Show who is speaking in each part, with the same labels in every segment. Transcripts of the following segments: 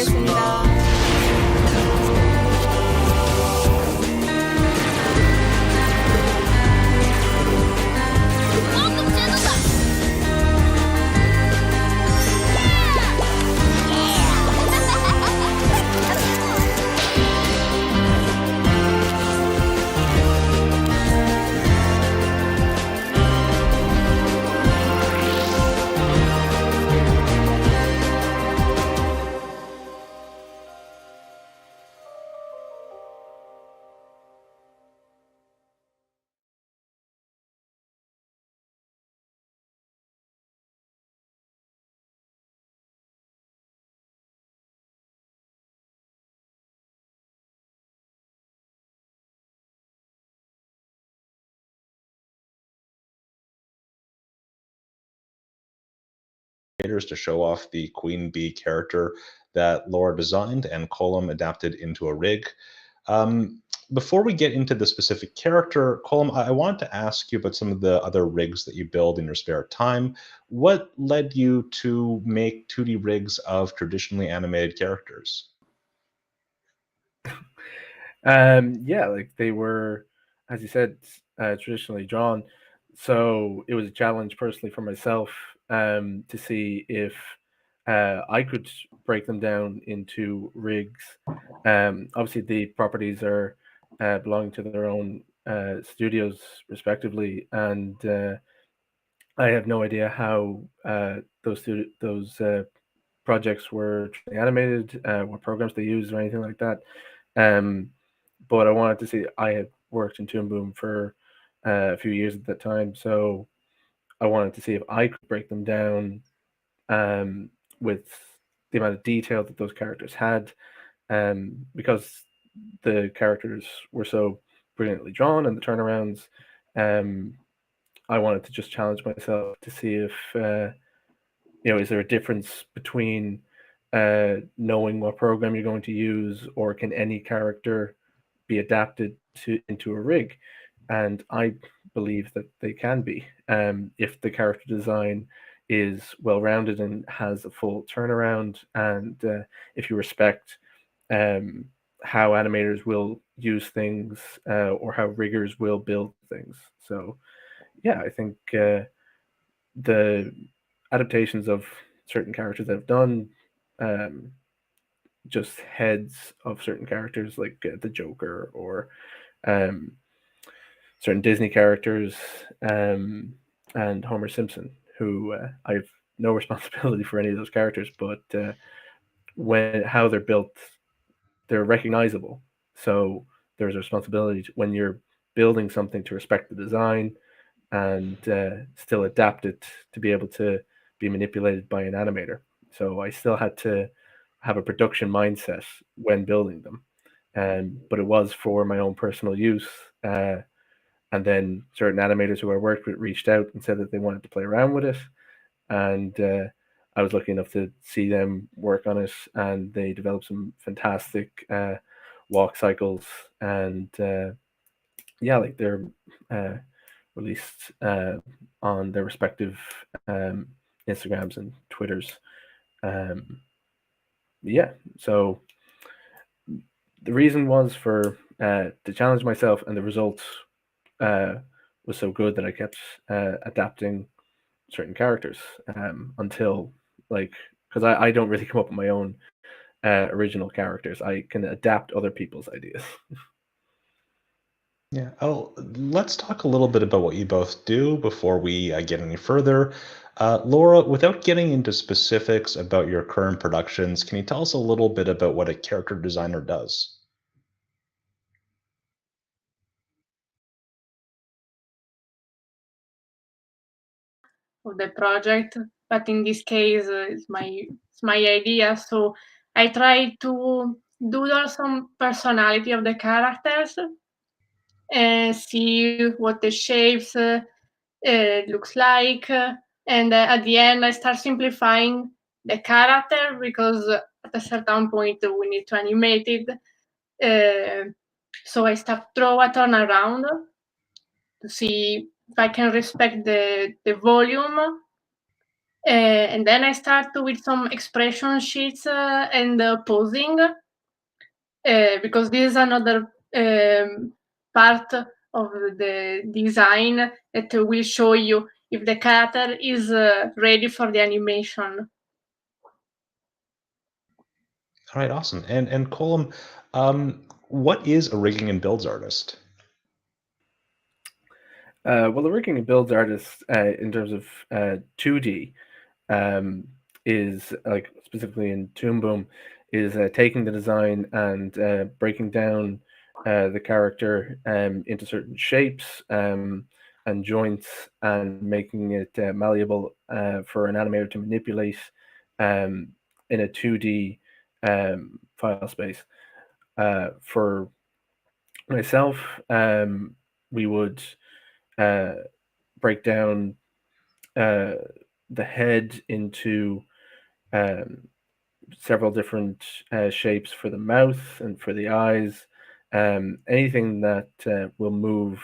Speaker 1: 뵙겠습니다.
Speaker 2: To show off the queen bee character that Laura designed and Colm adapted into a rig. Before we get into the specific character, Colm, I wanted to ask you about some of the other rigs that you build in your spare time. What led you to make 2D rigs of traditionally animated characters?
Speaker 3: Yeah, like they were, as you said, traditionally drawn. So it was a challenge personally for myself to see if I could break them down into rigs. Obviously, the properties are belonging to their own studios respectively, and I have no idea how those projects were animated, what programs they used, or anything like that. Um, but I wanted to see. I had worked in Toon Boom for a few years at that time, so I wanted to see if I could break them down with the amount of detail that those characters had, because the characters were so brilliantly drawn and the turnarounds. Um, I wanted to just challenge myself to see if is there a difference between knowing what program you're going to use, or can any character be adapted into a rig? And I believe that they can be, if the character design is well rounded and has a full turnaround, and if you respect um, how animators will use things, or how riggers will build things. So yeah, I think the adaptations of certain characters that I've done, um, just heads of certain characters like the Joker, or um, certain Disney characters, and Homer Simpson, who I have no responsibility for any of those characters, but when how they're built, they're recognizable. So there's a responsibility when you're building something to respect the design and still adapt it to be able to be manipulated by an animator. So I still had to have a production mindset when building them, but it was for my own personal use. And then certain animators who I worked with reached out and said that they wanted to play around with it, and I was lucky enough to see them work on it, and they developed some fantastic walk cycles, and yeah, like they're uh, released on their respective Instagrams and Twitters. Um, yeah, so the reason was for to challenge myself, and the results was so good that I kept adapting certain characters until, like, because I don't really come up with my own original characters. I can adapt other people's ideas.
Speaker 2: Yeah. Oh, let's talk a little bit about what you both do before we get any further. Laura, without getting into specifics about your current productions, can you tell us a little bit about what a character designer does?
Speaker 4: Of the project, but in this case, it's my idea. So I try to doodle some personality of the characters and see what the shapes looks like, and at the end I start simplifying the character, because at a certain point we need to animate it. So I start draw a turnaround to see if I can respect the volume And then I start with some expression sheets and posing, because this is another part of the design that will show you if the character is ready for the animation.
Speaker 2: All right, awesome. And Colm, what is a rigging and builds artist?
Speaker 3: Well, the rigging and builds artist, in terms of 2D, is like specifically in Toon Boom, is taking the design and breaking down the character into certain shapes and joints and making it malleable for an animator to manipulate in a 2D file space. For myself, we would break down the head into several different shapes for the mouth and for the eyes. Anything that will move,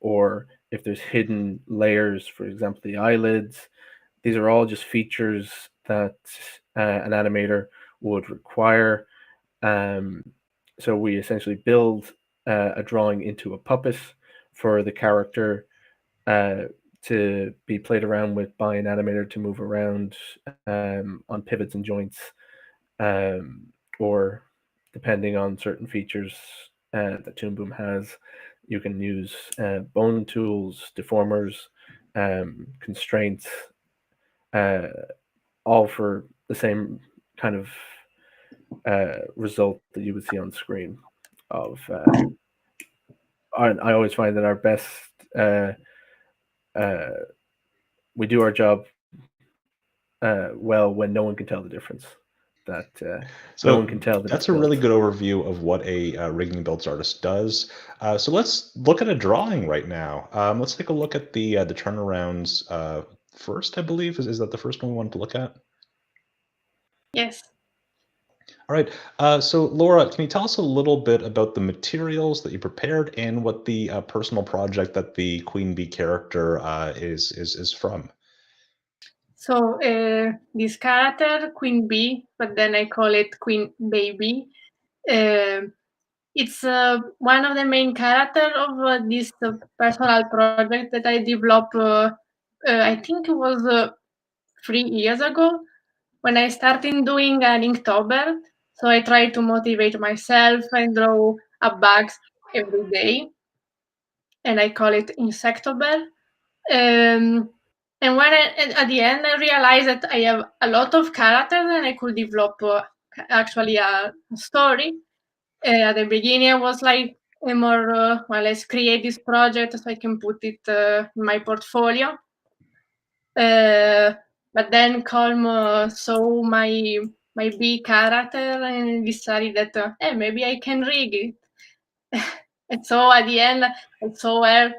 Speaker 3: or if there's hidden layers, for example, the eyelids, these are all just features that an animator would require. So we essentially build a drawing into a puppet for the character to be played around with by an animator to move around on pivots and joints, or depending on certain features that Toon Boom has, you can use bone tools, deformers, constraints, all for the same kind of result that you would see on screen. Of I always find that our best we do our job well when no one can tell the difference. That no one can tell that
Speaker 2: that's
Speaker 3: it's
Speaker 2: a
Speaker 3: built.
Speaker 2: really good overview of what a rigging and builds artist does. So let's look at a drawing right now. Let's take a look at the turnarounds first, I believe. Is that the first one we wanted to look at?
Speaker 4: Yes.
Speaker 2: All right. So Laura, can you tell us a little bit about the materials that you prepared and what the personal project that the Queen Bee character is from?
Speaker 4: So this character, Queen Bee, but then I call it Queen Baby. It's one of the main characters of this personal project that I developed. I think it was 3 years ago when I started doing an Inktober. So I try to motivate myself and draw a bugs every day, and I call it Insectober. And when at the end I realized that I have a lot of characters and I could develop actually a story. At the beginning I was like more well, let's create this project so I can put it in my portfolio. But then Colm saw my big character and decided that hey, maybe I can rig it. And so at the end I saw her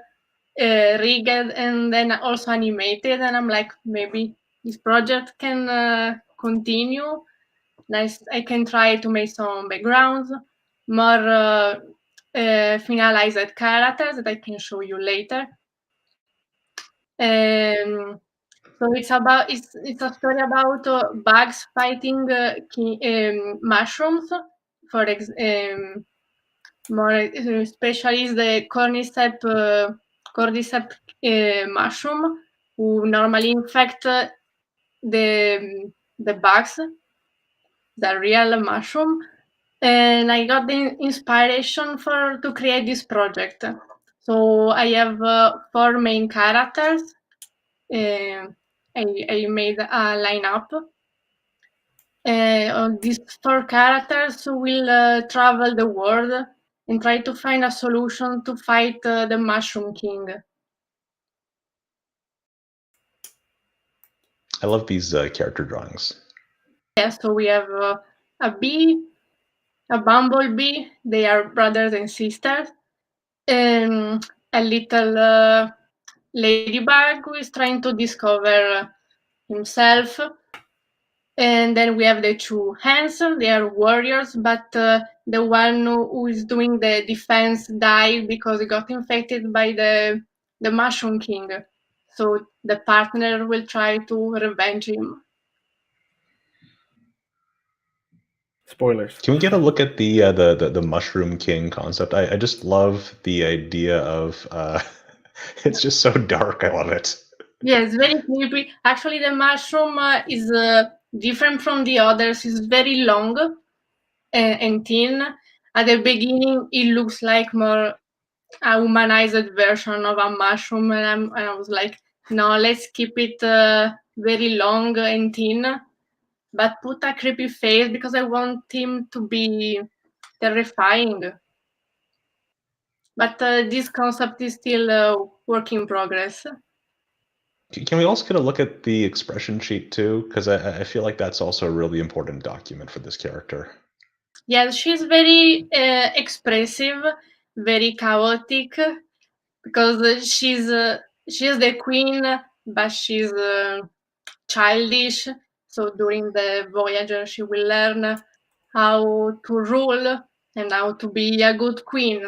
Speaker 4: rigged and then also animated, and I'm like, maybe this project can continue. Nice, I can try to make some backgrounds, more finalized characters that I can show you later. So it's a story about bugs fighting mushrooms. More especially is the cordyceps mushroom, who normally infect the bugs, the real mushroom. And I got the inspiration to create this project. So I have 4 main characters. I made a lineup. These 4 characters will travel the world and try to find a solution to fight the Mushroom King.
Speaker 2: I love these character drawings.
Speaker 4: Yeah, so we have a bee, a bumblebee. They are brothers and sisters. And a little ladybug who is trying to discover himself. And then we have the 2 hens. They are warriors, but the one who is doing the defense died because he got infected by the Mushroom King. so the partner will try to revenge him.
Speaker 3: Spoilers.
Speaker 2: Can we get a look at the Mushroom King concept? I just love the idea of it's just so dark. I love it.
Speaker 4: Yes, very creepy. Actually, the mushroom is different from the others. It's very long and thin. At the beginning, it looks like more a humanized version of a mushroom, and I was like, no, let's keep it very long and thin, but put a creepy face because I want him to be terrifying. But this concept is still a work in progress.
Speaker 2: Can we also get a look at the expression sheet too? Because I feel like that's also a really important document for this character.
Speaker 4: Yeah, she's very expressive, very chaotic, because she's the queen, but she's childish. So during the voyage, she will learn how to rule and how to be a good queen,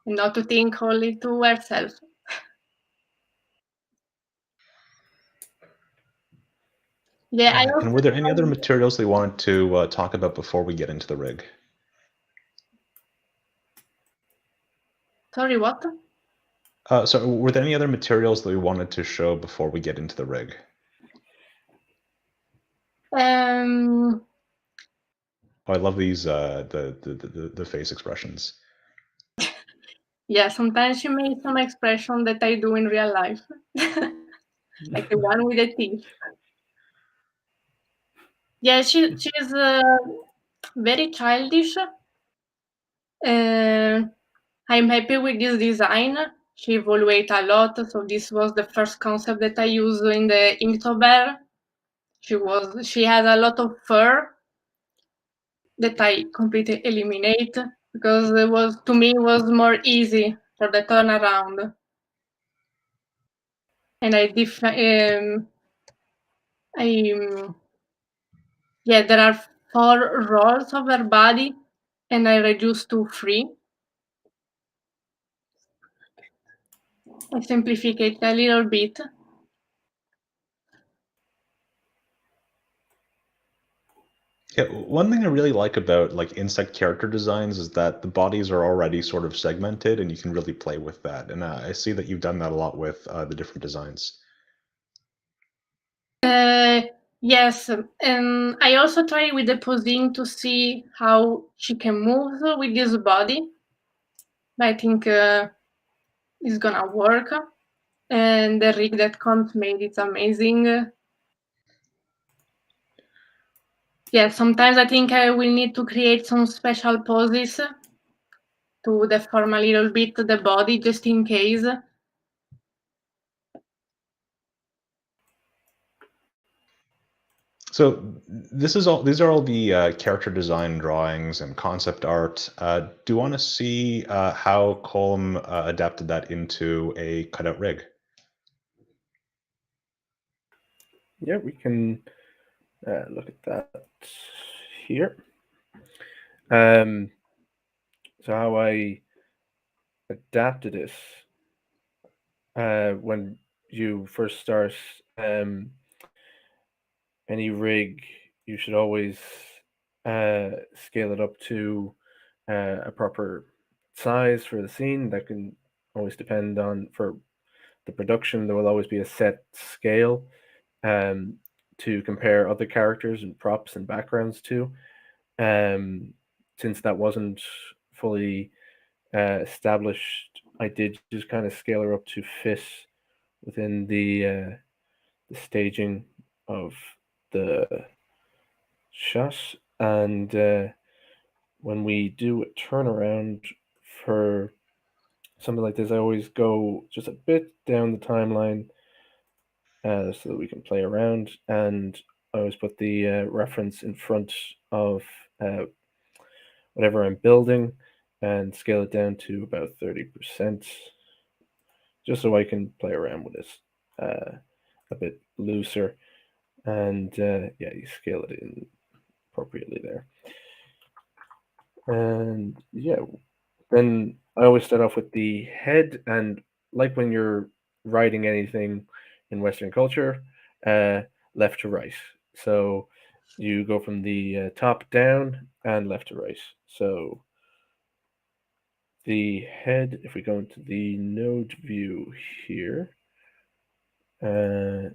Speaker 4: and not to think only to herself. Yeah, I also
Speaker 2: And were there any other materials they wanted to talk about before we get into the rig?
Speaker 4: sorry, what?
Speaker 2: So were there any other materials that we wanted to show before we get into the rig?
Speaker 4: Um,
Speaker 2: Oh, I love these the face expressions.
Speaker 4: yeah, sometimes she makes some expression that I do in real life, like the one with the teeth. Yeah, she's very childish. I'm happy with this design. She evolved a lot, so this was the first concept that I used in the Inktober. She has a lot of fur that I completely eliminate because it was, to me, was more easy for the turnaround. And yeah, there are 4 rolls of her body, and I reduced to 3. I simplified it a little bit.
Speaker 2: Yeah, one thing I really like about like insect character designs is that the bodies are already sort of segmented, and you can really play with that. And I see that you've done that a lot with the different designs.
Speaker 4: Yes, and I also try with the posing to see how she can move with this body. I think it's gonna work. And the rig that Colm made, it's amazing. Yeah, sometimes I think I will need to create some special poses to deform a little bit the body just in case.
Speaker 2: So these are all the character design drawings and concept art. Do you want to see how Colm adapted that into a cutout rig?
Speaker 3: Yeah, we can look at that here. So how I adapted it when you first start any rig, you should always scale it up to a proper size for the scene. That can always depend on, for the production, there will always be a set scale to compare other characters and props and backgrounds to. Since that wasn't fully established, I did just kind of scale her up to fit within the staging of the shot. And when we do a turnaround for something like this, I always go just a bit down the timeline so that we can play around. And I always put the reference in front of whatever I'm building and scale it down to about 30%, just so I can play around with it a bit looser. And yeah, you scale it in appropriately there. And yeah, then I always start off with the head, and like when you're writing anything in Western culture, left to right. So you go from the top down and left to right. So the head, if we go into the node view here, and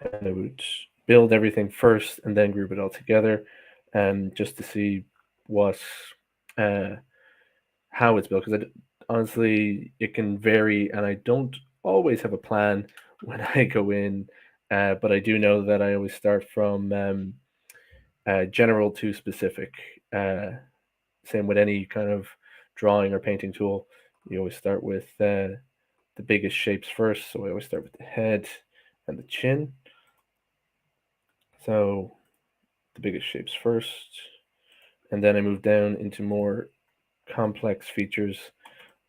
Speaker 3: I would build everything first and then group it all together, just to see what how it's built. Because honestly, it can vary, and I don't always have a plan when I go in. But I do know that I always start from general to specific. Same with any kind of drawing or painting tool. You always start with the biggest shapes first. So I always start with the head and the chin. So the biggest shapes first, and then I move down into more complex features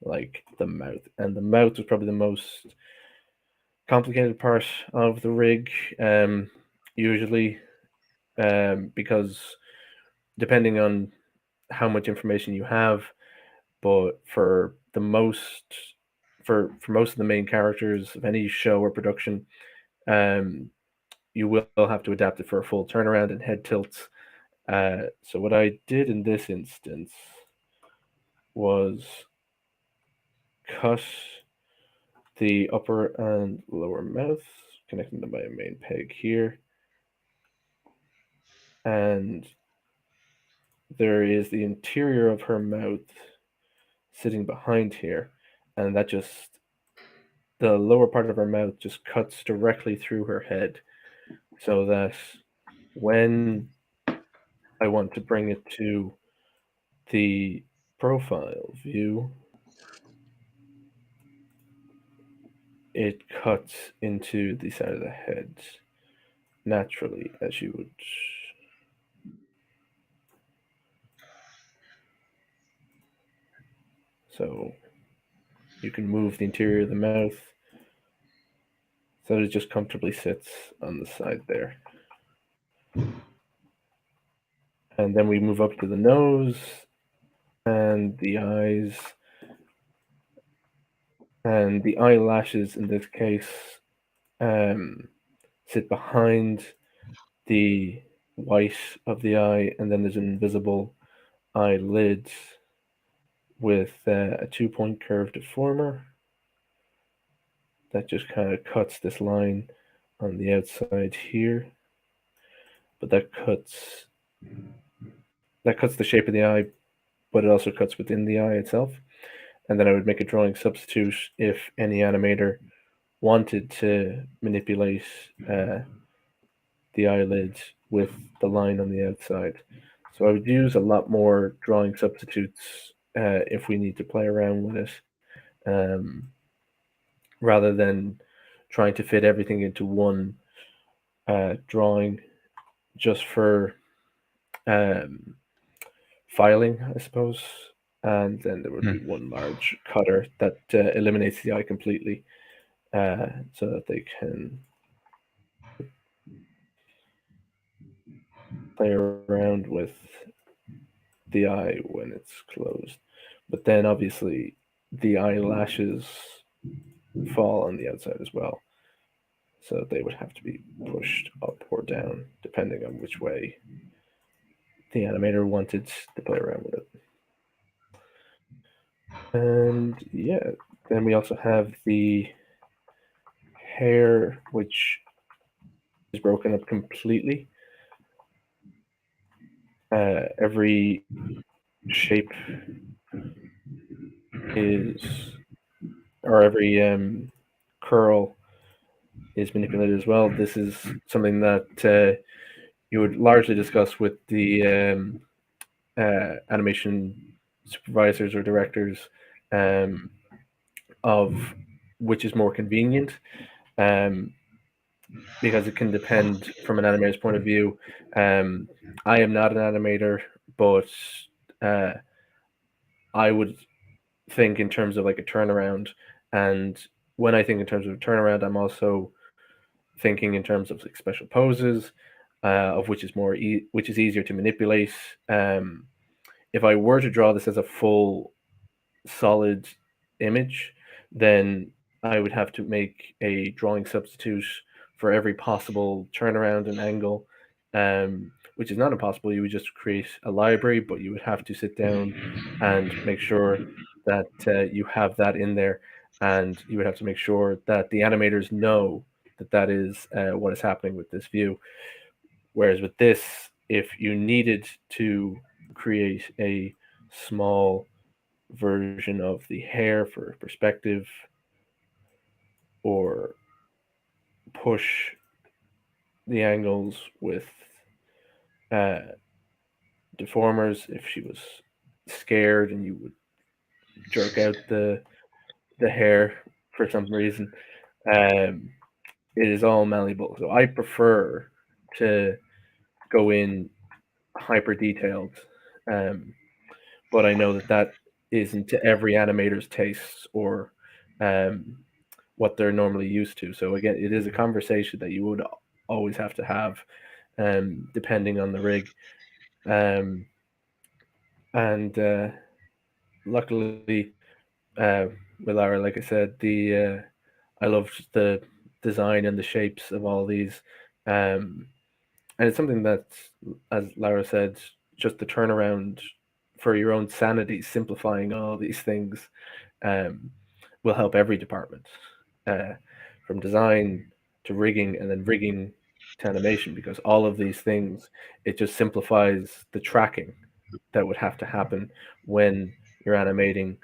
Speaker 3: like the mouth. And the mouth is probably the most complicated part of the rig, usually, because depending on how much information you have, but for most of the main characters of any show or production, you will have to adapt it for a full turnaround and head tilts. So what I did in this instance was cut the upper and lower mouth, connecting them by a main peg here. And there is the interior of her mouth sitting behind here, and that just, the lower part of her mouth just cuts directly through her head, so that when I want to bring it to the profile view, it cuts into the side of the head naturally, as you would. So you can move the interior of the mouth so that it just comfortably sits on the side there. And then we move up to the nose and the eyes. And the eyelashes in this case sit behind the white of the eye, and then there's an invisible eyelid with a 2-point curve deformer that just kind of cuts this line on the outside here. But that cuts the shape of the eye, but it also cuts within the eye itself. And then I would make a drawing substitute if any animator wanted to manipulate the eyelid with the line on the outside. So I would use a lot more drawing substitutes if we need to play around with it, rather than trying to fit everything into one drawing just for filing, I suppose. And then there would be one large cutter that eliminates the eye completely, so that they can play around with the eye when it's closed. But then obviously the eyelashes fall on the outside as well, so they would have to be pushed up or down depending on which way the animator wanted to play around with it. And yeah, then we also have the hair, which is broken up completely. Every shape is, or every curl is manipulated as well. This is something that you would largely discuss with the animation supervisors or directors, of which is more convenient, because it can depend from an animator's point of view. I am not an animator, but I would think in terms of like a turnaround, and when I think in terms of a turnaround, I'm also thinking in terms of like special poses, of which is easier to manipulate. If I were to draw this as a full solid image, then I would have to make a drawing substitute for every possible turnaround and angle, which is not impossible. You would just create a library, but you would have to sit down and make sure that you have that in there, and you would have to make sure that the animators know that that is what is happening with this view. Whereas with this, if you needed to create a small version of the hair for perspective, or push the angles with deformers, if she was scared and you would jerk out the hair for some reason, it is all malleable. So I prefer to go in hyper detailed, but I know that that isn't to every animator's tastes or what they're normally used to. So again, it is a conversation that you would always have to have, depending on the rig. And luckily, with Lara, like I said, I loved the design and the shapes of all these, and it's something that, as Lara said, just the turnaround for your own sanity, simplifying all these things, will help every department, from design to rigging, and then rigging to animation, because all of these things, it just simplifies the tracking that would have to happen when you're animating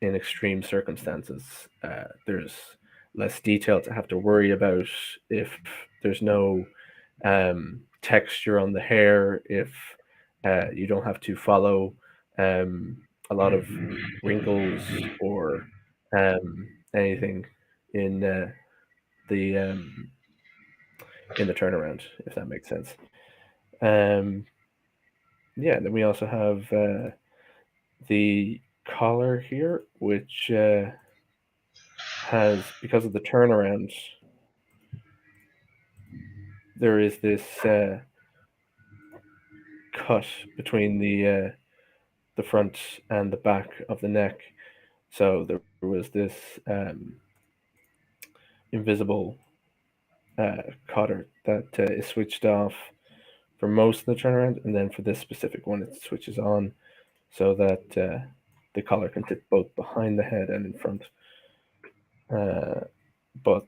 Speaker 3: in extreme circumstances. There's less detail to have to worry about if there's no texture on the hair, if you don't have to follow a lot of wrinkles or anything in the in the turnaround, if that makes sense. Yeah, then we also have the collar here, which has, because of the turnaround, there is this cut between the front and the back of the neck. So there was this invisible cutter that is switched off for most of the turnaround, and then for this specific one, it switches on so that the collar can sit both behind the head and in front. But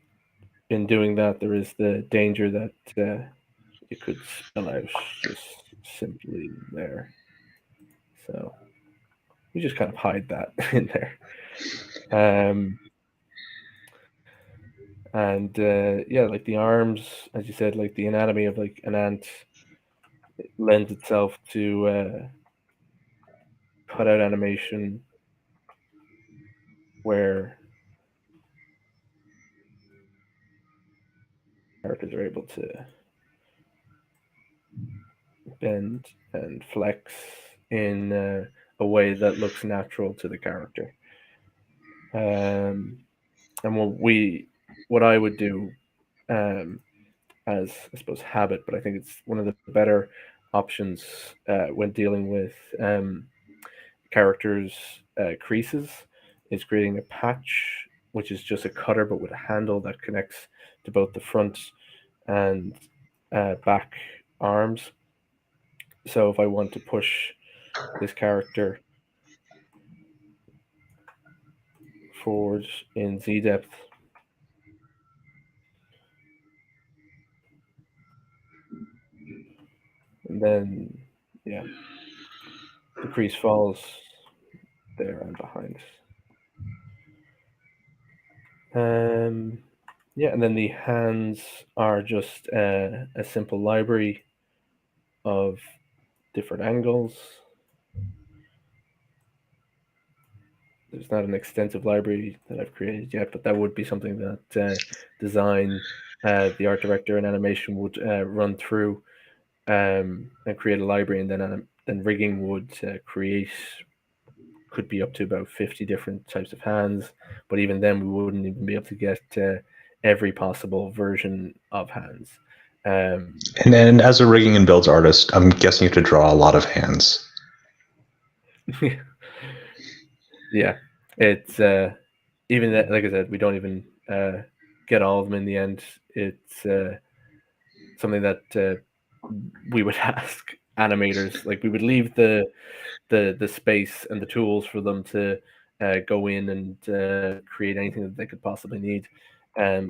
Speaker 3: in doing that, there is the danger that it could spill out just simply there. So we just kind of hide that in there. And yeah, like the arms, as you said, like the anatomy of like an ant, it lends itself to cutout animation, where characters are able to bend and flex in a way that looks natural to the character. And what I would do, as I suppose habit, but I think it's one of the better options when dealing with characters' creases, is creating a patch, which is just a cutter but with a handle that connects to both the front and back arms. So if I want to push this character forward in Z depth, and then yeah, the crease falls there and behind. Yeah, and then the hands are just a simple library of different angles. There's not an extensive library that I've created yet, but that would be something that design, the art director and animation would run through, and create a library, and then rigging would create, could be up to about 50 different types of hands, but even then we wouldn't even be able to get every possible version of hands.
Speaker 2: And as a rigging and builds artist, I'm guessing you have to draw a lot of hands.
Speaker 3: Yeah, it's even that, like I said, we don't even get all of them in the end. It's something that we would ask animators. Like we would leave the space and the tools for them to go in and create anything that they could possibly need.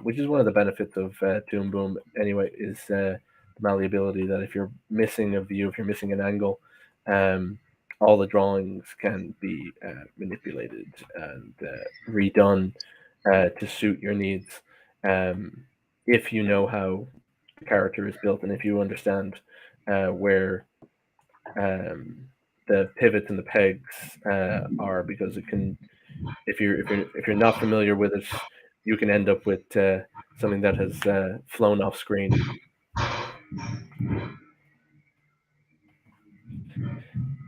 Speaker 3: Which is one of the benefits of Toon Boom anyway, is the malleability that if you're missing a view, if you're missing an angle, um, all the drawings can be manipulated and redone to suit your needs. Um, if you know how the character is built and if you understand where um, the pivots and the pegs are, because it can, if you're not familiar with it, you can end up with something that has flown off screen.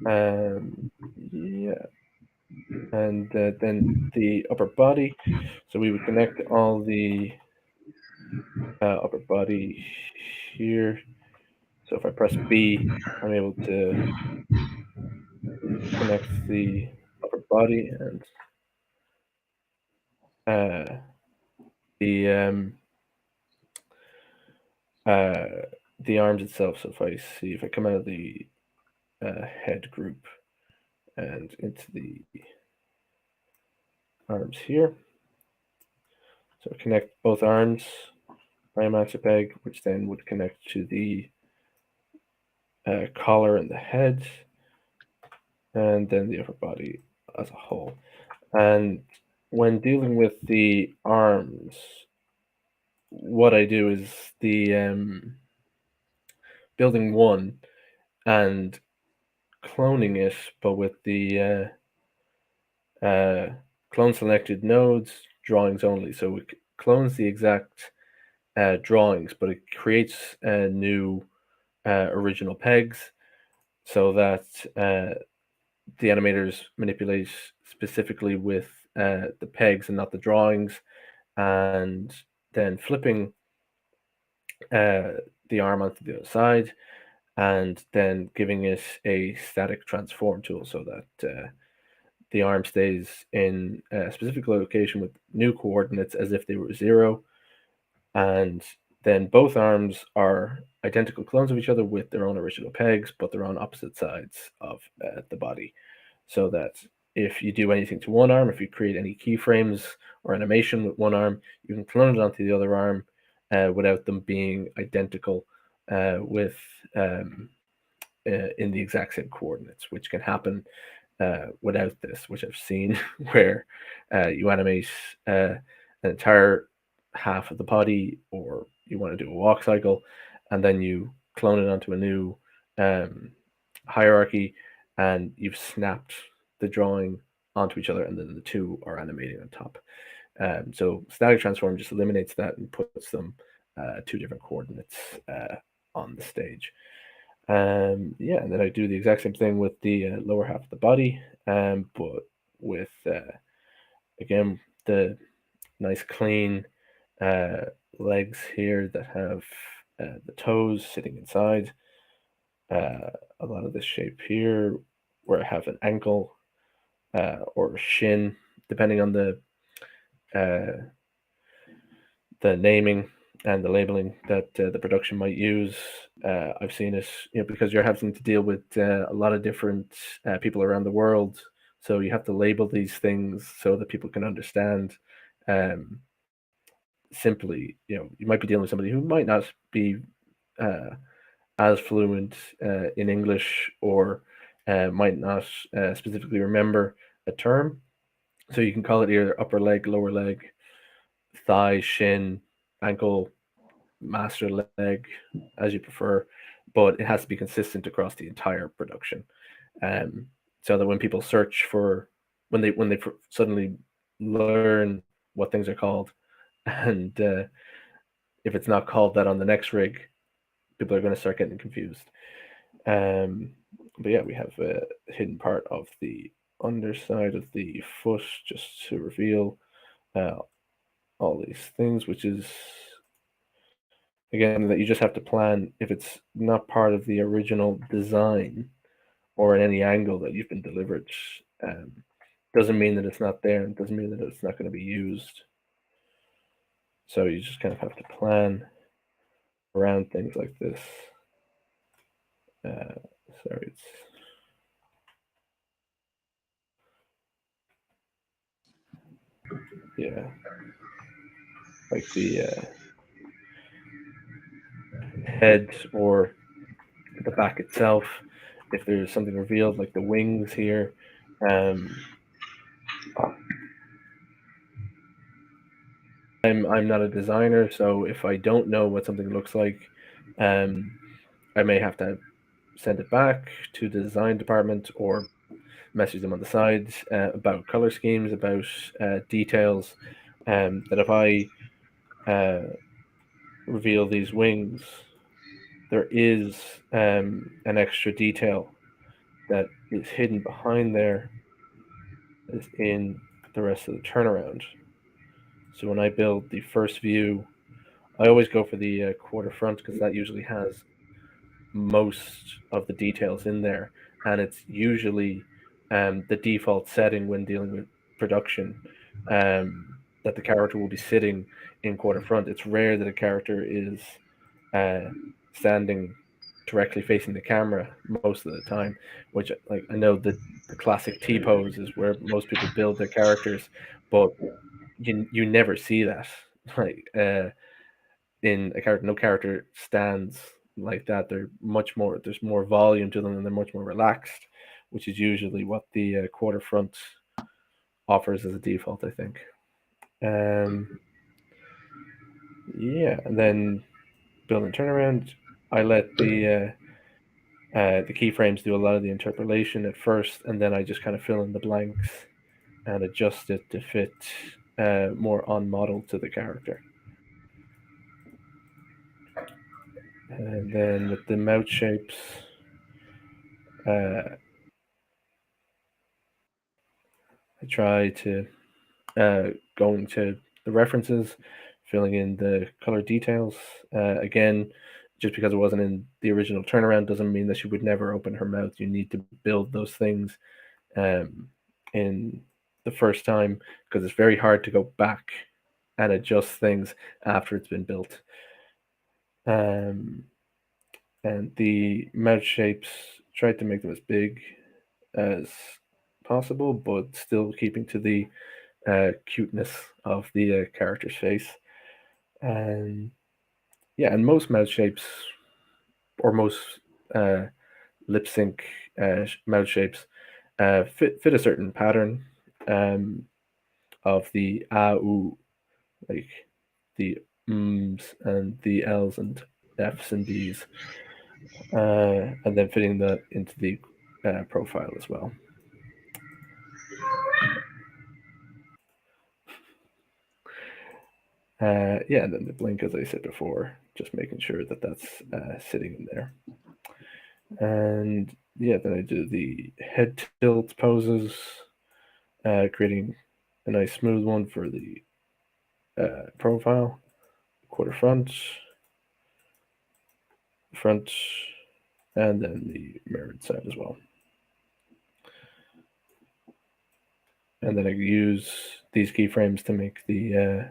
Speaker 3: Yeah, and then the upper body. So we would connect all the upper body here. So if I press B, I'm able to connect the upper body and uh, the um, uh, the arms itself. So if I come out of the head group and into the arms here, so connect both arms by a master peg, which then would connect to the collar and the head, and then the upper body as a whole. And when dealing with the arms, what I do is the building one and cloning it, but with the clone selected nodes, drawings only. So it clones the exact drawings, but it creates new original pegs so that the animators manipulate specifically with the pegs and not the drawings, and then flipping uh, the arm onto the other side, and then giving it a static transform tool so that the arm stays in a specific location with new coordinates as if they were 0, and then both arms are identical clones of each other with their own original pegs, but they're on opposite sides of the body, so that if you do anything to one arm, if you create any keyframes or animation with one arm, you can clone it onto the other arm without them being identical with in the exact same coordinates, which can happen without this, which I've seen where you animate an entire half of the body, or you want to do a walk cycle, and then you clone it onto a new um, hierarchy, and you've snapped the drawing onto each other, and then the two are animating on top. So static transform just eliminates that and puts them two different coordinates on the stage. Yeah, and then I do the exact same thing with the lower half of the body, but with again the nice clean legs here that have the toes sitting inside. A lot of this shape here, where I have an ankle or a shin, depending on uh, the naming and the labeling that the production might use. I've seen it, because you're having to deal with a lot of different people around the world, so you have to label these things so that people can understand. Um, Simply, you might be dealing with somebody who might not be uh, as fluent in English, or might not specifically remember a term. So you can call it either upper leg, lower leg, thigh, shin, ankle, master leg, as you prefer, but it has to be consistent across the entire production, um, so that when people search for, when they suddenly learn what things are called, and if it's not called that on the next rig, people are going to start getting confused. Um, but yeah, we have a hidden part of the underside of the foot just to reveal uh, all these things, which is again that you just have to plan if it's not part of the original design or at any angle that you've been delivered. Um, doesn't mean that it's not there, and doesn't mean that it's not going to be used. So you just kind of have to plan around things like this. Sorry, it's yeah, like the head or the back itself. If there's something revealed, like the wings here, I'm not a designer, so if I don't know what something looks like, I may have to send it back to the design department or message them on the side about color schemes, about details. That if I reveal these wings, there is an extra detail that is hidden behind there, is in the rest of the turnaround. So when I build the first view, I always go for the quarter front because that usually has most of the details in there, and it's usually the default setting when dealing with production, that the character will be sitting in quarter front. It's rare that a character is standing directly facing the camera most of the time, which, like, I know that the classic T pose is where most people build their characters, but you never see that. Like in a character, no character stands like that. They're much more. There's more volume to them, and they're much more relaxed, which is usually what the quarter front offers as a default, I think. Yeah, and then build and turnaround. I let the keyframes do a lot of the interpolation at first, and then I just kind of fill in the blanks and adjust it to fit more on model to the character. And then with the mouth shapes, I try to go into the references, filling in the color details. Again, just because it wasn't in the original turnaround doesn't mean that she would never open her mouth. You need to build those things in the first time, because it's very hard to go back and adjust things after it's been built. And the mouth shapes, tried to make them as big as possible, but still keeping to the cuteness of the character's face. And yeah, and most mouth shapes, or most lip sync mouth shapes, fit a certain pattern of the ooh, like the ums and the L's and F's and D's, and then fitting that into the profile as well. Yeah, and then the blink, as I said before, just making sure that that's sitting in there. And yeah, then I do the head tilt poses, creating a nice smooth one for the profile, quarter front, and then the mirrored side as well. And then I use these keyframes to make the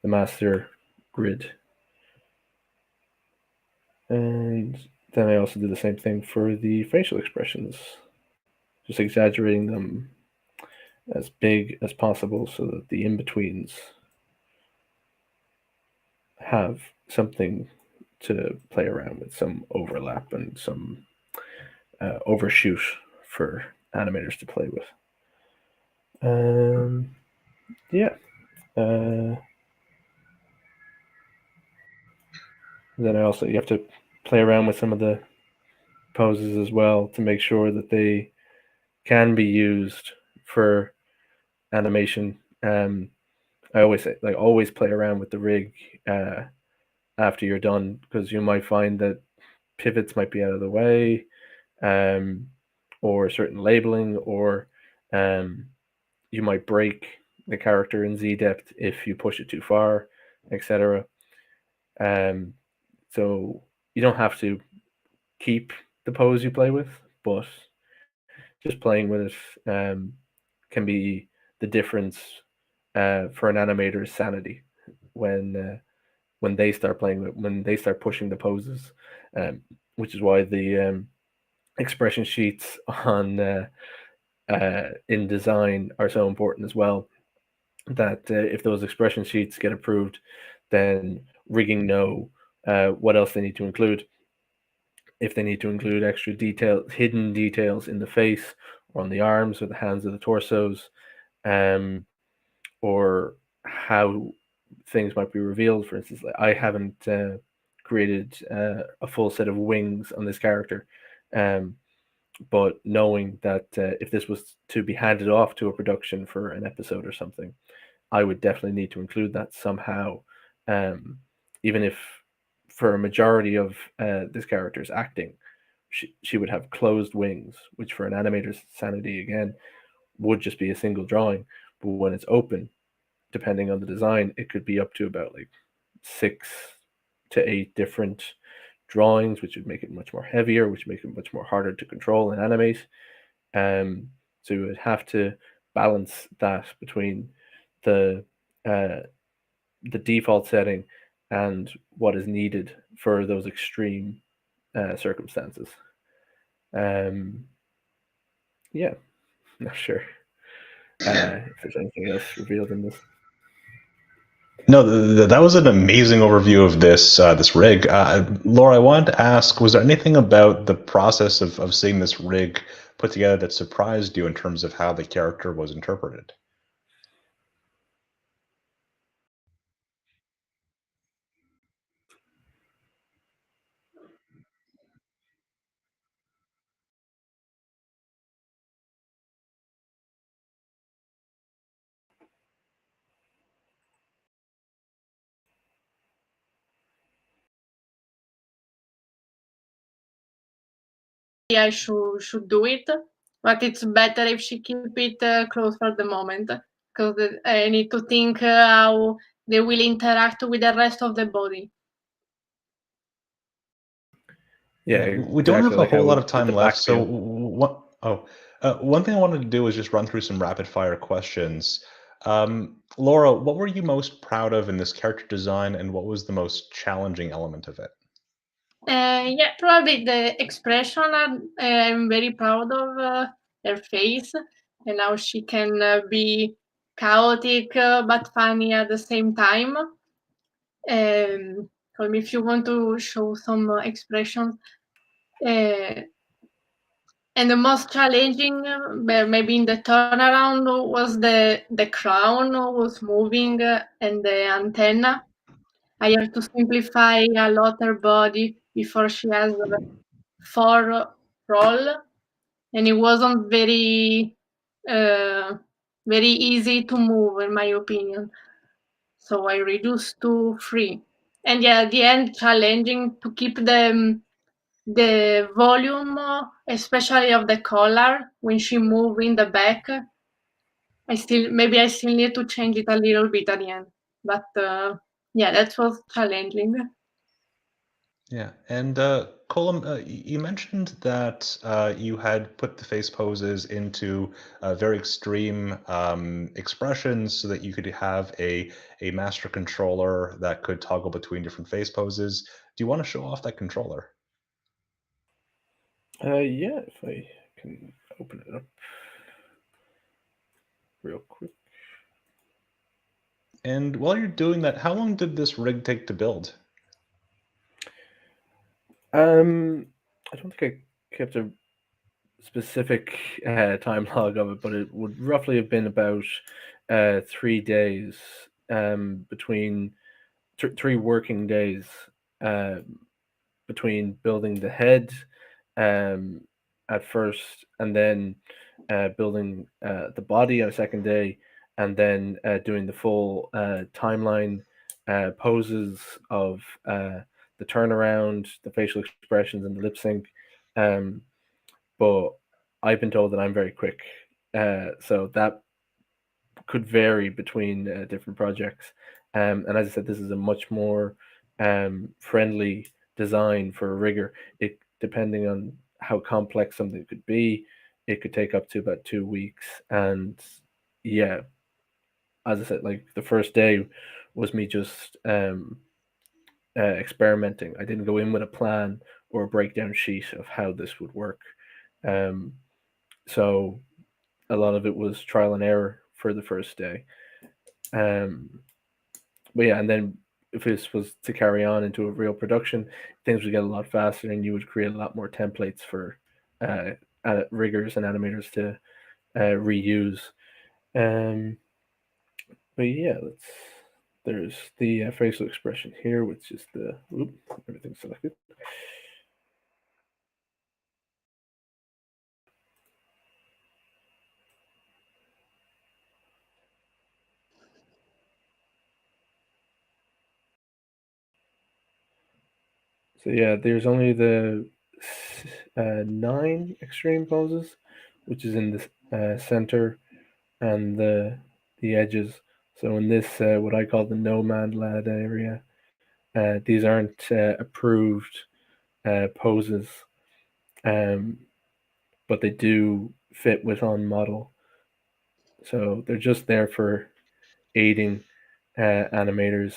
Speaker 3: master grid. And then I also do the same thing for the facial expressions, just exaggerating them as big as possible so that the in-betweens have something to play around with, some overlap and some overshoot for animators to play with. Yeah. Then you have to play around with some of the poses as well to make sure that they can be used for animation. I always say, like, always play around with the rig after you're done, because you might find that pivots might be out of the way, or certain labeling, or you might break the character in Z depth if you push it too far, etc. So you don't have to keep the pose you play with, but just playing with it can be the difference for an animator's sanity when they start playing with, when they start pushing the poses, which is why the expression sheets on in design are so important as well. That if those expression sheets get approved, then rigging know what else they need to include. If they need to include extra detail, hidden details in the face or on the arms or the hands or the torsos, um, or how things might be revealed. For instance, like I haven't created a full set of wings on this character, um, but knowing that if this was to be handed off to a production for an episode or something, I would definitely need to include that somehow, um, even if for a majority of this character's acting, she would have closed wings, which for an animator's sanity again would just be a single drawing. But when it's open, depending on the design, it could be up to about like 6 to 8 different drawings, which would make it much more heavier, which would make it much more harder to control and animate. So you would have to balance that between the uh, the default setting and what is needed for those extreme circumstances. Um, yeah, not sure if there's anything else revealed in this.
Speaker 2: No, that was an amazing overview of this rig. Laura, I wanted to ask, was there anything about the process of seeing this rig put together that surprised you in terms of how the character was interpreted?
Speaker 4: I should do it, but it's better if she keep it closed for the moment, because I need to think how they will interact with the rest of the body.
Speaker 3: Yeah,
Speaker 2: We don't have a
Speaker 3: like
Speaker 2: whole lot
Speaker 3: how
Speaker 2: of time
Speaker 3: the
Speaker 2: left,
Speaker 3: back
Speaker 2: so
Speaker 3: view.
Speaker 2: one thing I wanted to do is just run through some rapid fire questions. Laura, what were you most proud of in this character design, and what was the most challenging element of it?
Speaker 4: Yeah, probably the expression. I'm very proud of her face and how she can be chaotic but funny at the same time. If you want to show some expressions. And the most challenging, maybe in the turnaround, was the crown was moving and the antenna. I have to simplify a lot her body before she has a 4 roll, and it wasn't uh, very easy to move, in my opinion. So I reduced to 3. And yeah, at the end, challenging to keep the volume, especially of the collar, when she move in the back. I still need to change it a little bit at the end, but yeah, that was challenging.
Speaker 2: Yeah, and Colm, you mentioned that you had put the face poses into very extreme expressions so that you could have a master controller that could toggle between different face poses. Do you want to show off that controller?
Speaker 3: Yeah, if I can open it up real quick.
Speaker 2: And while you're doing that, how long did this rig take to build?
Speaker 3: I don't think I kept a specific time log of it, but it would roughly have been about 3 days, between 3 working days, between building the head um, at first, and then building the body on a second day, and then doing the full timeline poses of the turnaround, the facial expressions, and the lip sync. But I've been told that I'm very quick, so that could vary between different projects. And as I said, this is a much more friendly design for a rigger. It depending on how complex something could be, it could take up to about 2 weeks, and yeah, as I said, like the first day was me just experimenting. I didn't go in with a plan or a breakdown sheet of how this would work. Um, so a lot of it was trial and error for the first day. Um, but yeah, and then if this was to carry on into a real production, things would get a lot faster, and you would create a lot more templates for uh, riggers and animators to reuse. Um, but yeah, let's. There's the facial expression here, which is the everything's selected. So yeah, there's only the 9 extreme poses, which is in the center and the edges. So in this, what I call the nomad land area, these aren't approved poses, um, but they do fit with on model. So they're just there for aiding animators,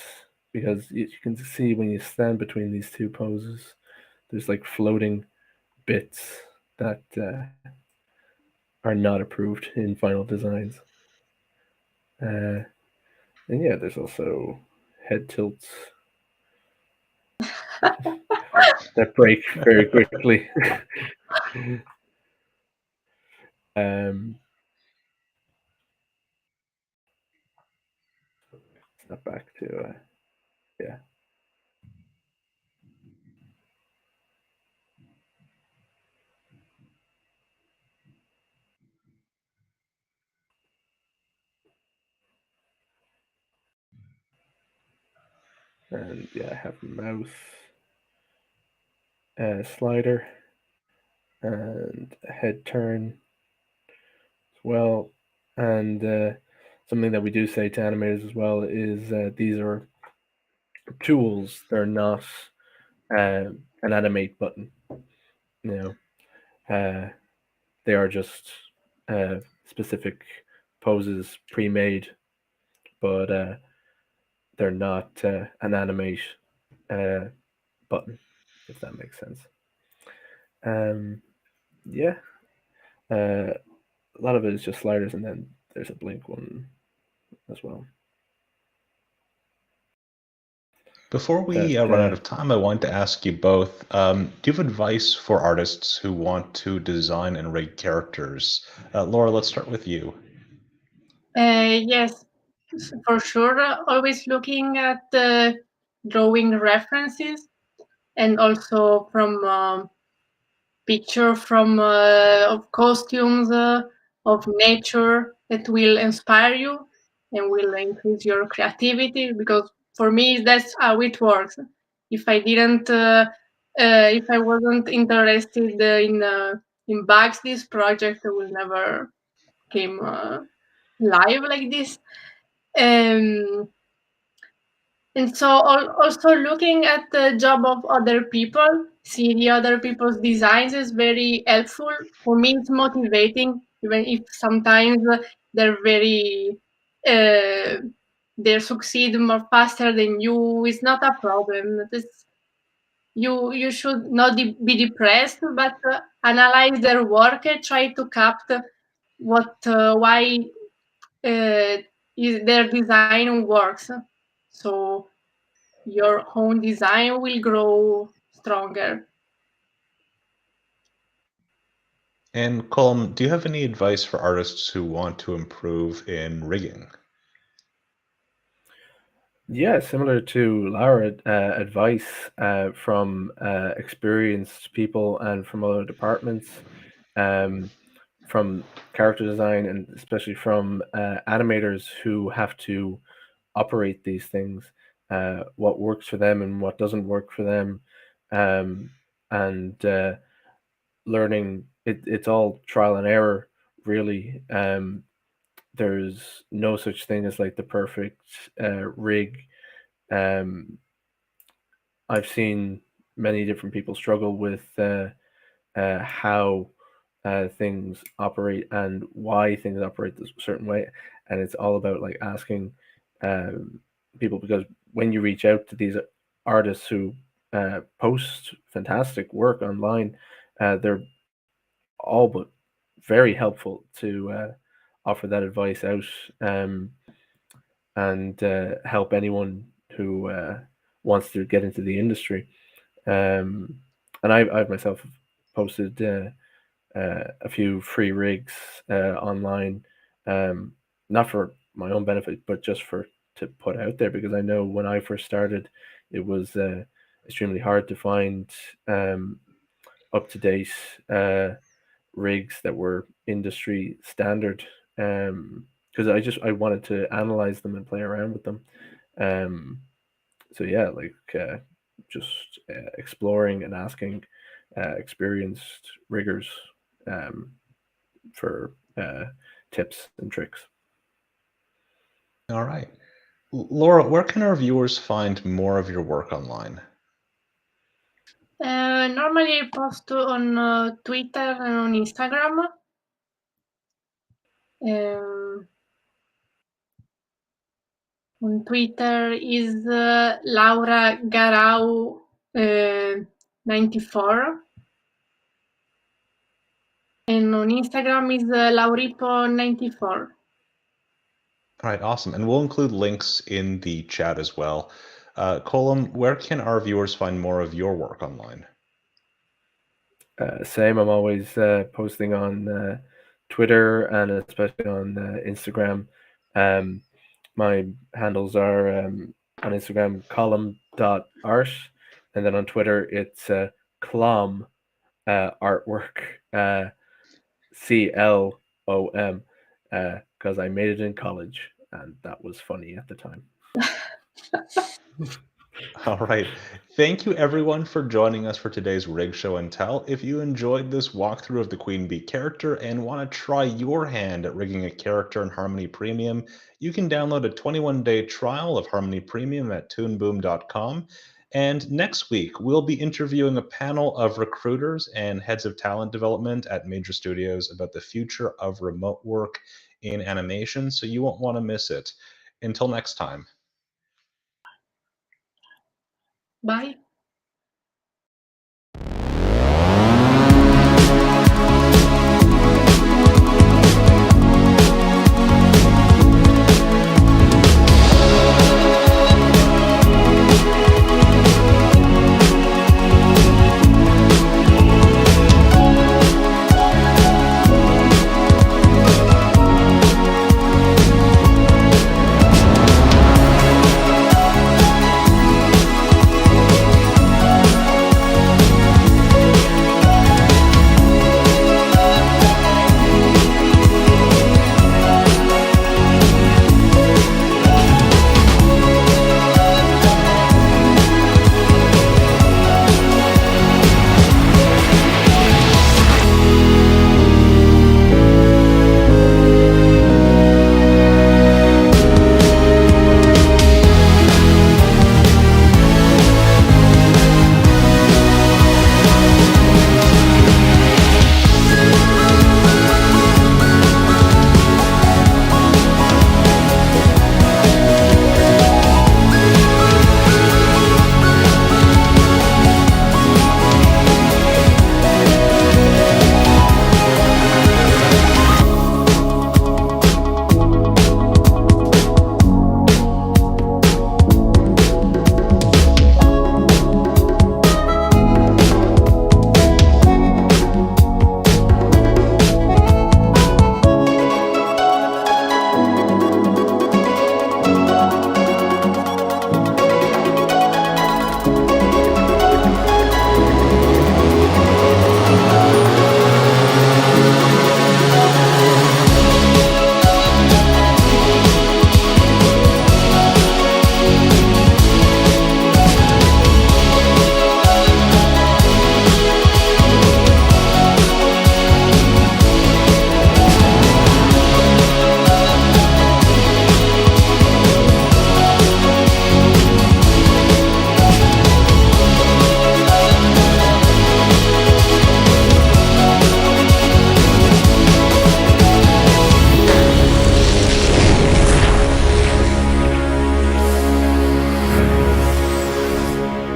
Speaker 3: because you can see when you stand between these two poses, there's like floating bits that are not approved in final designs. Uh, and yeah, there's also head tilts that break very quickly. um, Snap back to yeah. And yeah, I have mouse slider and head turn as well. And something that we do say to animators as well is these are tools. They're not an animate button. You know, they are just specific poses pre-made, but they're not an animate uh, button, if that makes sense. Yeah, a lot of it is just sliders, and then there's a blink one as well.
Speaker 2: Before we run out of time, I want to ask you both, do you have advice for artists who want to design and rig characters? Laura, let's start with you.
Speaker 4: Yes, for sure. Always looking at the drawing references, and also from picture from of costumes, of nature that will inspire you and will increase your creativity. Because for me, that's how it works. If I didn't, if I wasn't interested in bugs, this project will never came live like this. Um, and so also looking at the job of other people, see the other people's designs is very helpful. For me, it's motivating, even if sometimes they're very, uh, they succeed more faster than you. It's not a problem. You should not be depressed, but analyze their work and try to capture why their design works. So your own design will grow stronger.
Speaker 2: And Colm, do you have any advice for artists who want to improve in rigging?
Speaker 3: Yeah, similar to Lara, advice from experienced people and from other departments, um, from character design, and especially from animators who have to operate these things, what works for them and what doesn't work for them, and learning. It's all trial and error, really. There's no such thing as like the perfect rig. um, I've seen many different people struggle with how things operate and why things operate this certain way. and it's all about like asking people, because when you reach out to these artists who post fantastic work online, they're all but very helpful to offer that advice out, um, and help anyone who wants to get into the industry. Um, and I've myself posted a few free rigs online, um, not for my own benefit, but just for to put out there, because I know when I first started, it was extremely hard to find up to date rigs that were industry standard. Because I wanted to analyze them and play around with them. Um, so yeah, like just exploring and asking experienced riggers um, for tips and tricks.
Speaker 2: All right. Laura, where can our viewers find more of your work online?
Speaker 4: Normally I post on Twitter and on Instagram. On Twitter is Laura Garau 94, and on Instagram is Lauripo 94.
Speaker 2: All right, awesome. And we'll include links in the chat as well. Colm, where can our viewers find more of your work online?
Speaker 3: Same, I'm always posting on Twitter and especially on Instagram. My handles are on Instagram, column.art, and then on Twitter, it's Clom artwork, CLOM, because I made it in college, and that was funny at the time.
Speaker 2: All right. Thank you everyone for joining us for today's Rig Show and Tell. If you enjoyed this walkthrough of the Queen Bee character and want to try your hand at rigging a character in Harmony Premium, you can download a 21-day trial of Harmony Premium at toonboom.com. And next week, we'll be interviewing a panel of recruiters and heads of talent development at major studios about the future of remote work in animation, so you won't want to miss it. Until next time.
Speaker 4: Bye.